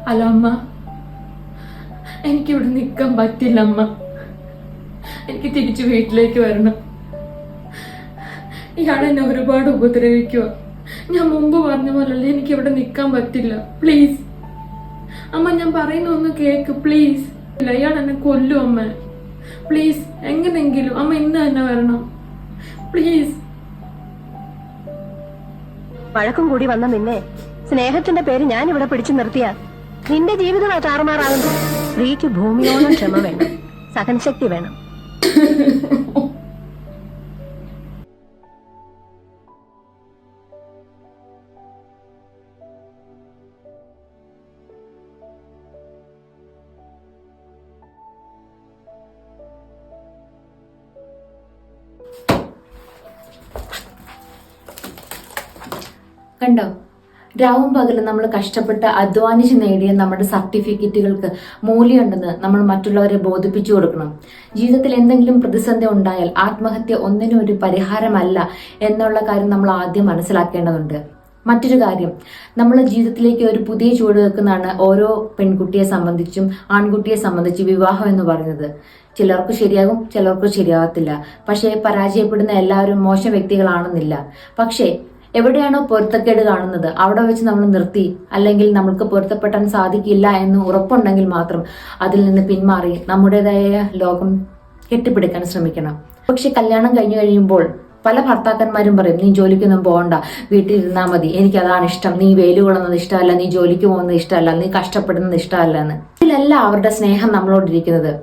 അല്ല അമ്മ, എനിക്കിവിടെ നിൽക്കാൻ പറ്റില്ല അമ്മ. എനിക്ക് തിരിച്ചു വീട്ടിലേക്ക് വരണം. ഇയാളെന്നെ ഒരുപാട് ഉപദ്രവിക്കുക. ഞാൻ മുമ്പ് പറഞ്ഞ പോലല്ലേ, എനിക്കിവിടെ നിൽക്കാൻ പറ്റില്ല. പ്ലീസ് അമ്മ, ഞാൻ പറയുന്ന ഒന്ന് കേക്ക് പ്ലീസ്. ഇല്ല, ഇയാൾ എന്നെ കൊല്ലും അമ്മ. പ്ലീസ് എങ്ങനെങ്കിലും അമ്മ ഇന്ന് തന്നെ വരണം പ്ലീസ്. വഴക്കും കൂടി വന്ന നിന്നെ സ്നേഹത്തിന്റെ പേര് ഞാൻ ഇവിടെ പിടിച്ചു നിർത്തിയ നിന്റെ ജീവിതം താറുമാറാകുന്നു. സ്ത്രീക്ക് ഭൂമിയോളം ക്ഷമ വേണം, സഹനശക്തി വേണം. കണ്ടോ, രാവും പകലും നമ്മൾ കഷ്ടപ്പെട്ട് അധ്വാനിച്ച് നേടിയ നമ്മുടെ സർട്ടിഫിക്കറ്റുകൾക്ക് മൂല്യമുണ്ടെന്ന് നമ്മൾ മറ്റുള്ളവരെ ബോധിപ്പിച്ചു കൊടുക്കണം. ജീവിതത്തിൽ എന്തെങ്കിലും പ്രതിസന്ധി ഉണ്ടായാൽ ആത്മഹത്യ ഒന്നിനും ഒരു പരിഹാരമല്ല എന്നുള്ള കാര്യം നമ്മൾ ആദ്യം മനസ്സിലാക്കേണ്ടതുണ്ട്. മറ്റൊരു കാര്യം, നമ്മൾ ജീവിതത്തിലേക്ക് ഒരു പുതിയ ചുവട് വെക്കുന്നതാണ് ഓരോ പെൺകുട്ടിയെ സംബന്ധിച്ചും ആൺകുട്ടിയെ സംബന്ധിച്ച് വിവാഹം എന്ന് പറയുന്നത്. ചിലർക്ക് ശരിയാകും, ചിലർക്ക് ശരിയാകത്തില്ല. പക്ഷേ പരാജയപ്പെടുന്ന എല്ലാവരും മോശം വ്യക്തികളാണെന്നില്ല. പക്ഷേ എവിടെയാണോ പൊരുത്തക്കേട് കാണുന്നത് അവിടെ വെച്ച് നമ്മൾ നിർത്തി, അല്ലെങ്കിൽ നമ്മൾക്ക് പൊരുത്തപ്പെടാൻ സാധിക്കില്ല എന്ന് ഉറപ്പുണ്ടെങ്കിൽ മാത്രം അതിൽ നിന്ന് പിന്മാറി നമ്മുടേതായ ലോകം കെട്ടിപ്പിടിക്കാൻ ശ്രമിക്കണം. പക്ഷെ കല്യാണം കഴിഞ്ഞു കഴിയുമ്പോൾ പല ഭർത്താക്കന്മാരും പറയും, നീ ജോലിക്കൊന്നും പോകണ്ട, വീട്ടിൽ ഇരുന്നാൽ മതി, എനിക്ക് അതാണ് ഇഷ്ടം, നീ വെയിൽ കൊള്ളുന്നത് ഇഷ്ടമല്ല, നീ ജോലിക്ക് പോകുന്നത് ഇഷ്ടമല്ല, നീ കഷ്ടപ്പെടുന്നത് ഇഷ്ടമല്ല എന്ന്. ഇതിലല്ല അവരുടെ സ്നേഹം നമ്മളോടിരിക്കുന്നത്.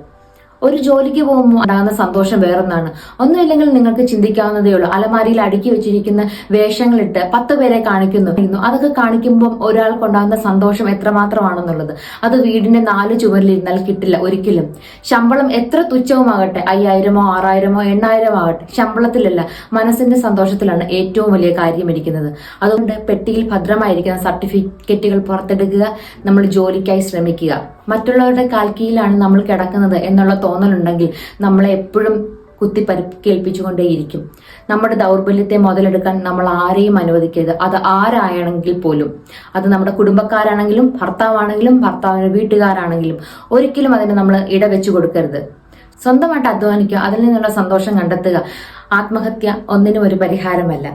ഒരു ജോലിക്ക് പോകുമ്പോൾ ഉണ്ടാകുന്ന സന്തോഷം വേറൊന്നാണ്. ഒന്നുമില്ലെങ്കിൽ നിങ്ങൾക്ക് ചിന്തിക്കാവുന്നതേ ഉള്ളൂ. അലമാരിയിൽ അടുക്കി വെച്ചിരിക്കുന്ന വേഷങ്ങളിട്ട് 10 പേരെ കാണിക്കുന്നു. അതൊക്കെ കാണിക്കുമ്പോൾ ഒരാൾക്കുണ്ടാകുന്ന സന്തോഷം എത്രമാത്രമാണെന്നുള്ളത് അത് വീടിന്റെ 4 ചുവരിലിരുന്നാൽ കിട്ടില്ല ഒരിക്കലും. ശമ്പളം എത്ര തുച്ഛവുമാകട്ടെ, 5000-ഓ 6000-ഓ 8000 ആകട്ടെ, ശമ്പളത്തിലല്ല, മനസ്സിന്റെ സന്തോഷത്തിലാണ് ഏറ്റവും വലിയ കാര്യം ഇരിക്കുന്നത്. അതുകൊണ്ട് പെട്ടിയിൽ ഭദ്രമായിരിക്കുന്ന സർട്ടിഫിക്കറ്റുകൾ പുറത്തെടുക്കുക, നമ്മൾ ജോലിക്കായി ശ്രമിക്കുക. മറ്റുള്ളവരുടെ കാൽക്കീഴിലാണ് നമ്മൾ കിടക്കുന്നത് എന്നുള്ള തോന്നലുണ്ടെങ്കിൽ നമ്മളെ എപ്പോഴും കുത്തിപ്പരിക്കേൽപ്പിച്ചുകൊണ്ടേയിരിക്കും. നമ്മുടെ ദൗർബല്യത്തെ മുതലെടുക്കാൻ നമ്മൾ ആരെയും അനുവദിക്കരുത്. അത് ആരായാണെങ്കിൽ പോലും, അത് നമ്മുടെ കുടുംബക്കാരാണെങ്കിലും ഭർത്താവാണെങ്കിലും ഭർത്താവിന്റെ വീട്ടുകാരാണെങ്കിലും ഒരിക്കലും അതിന് നമ്മൾ ഇടവെച്ചു കൊടുക്കരുത്. സ്വന്തമായിട്ട് അധ്വാനിക്കുക, അതിൽ നിന്നുള്ള സന്തോഷം കണ്ടെത്തുക. ആത്മഹത്യ ഒന്നിനും ഒരു പരിഹാരമല്ല.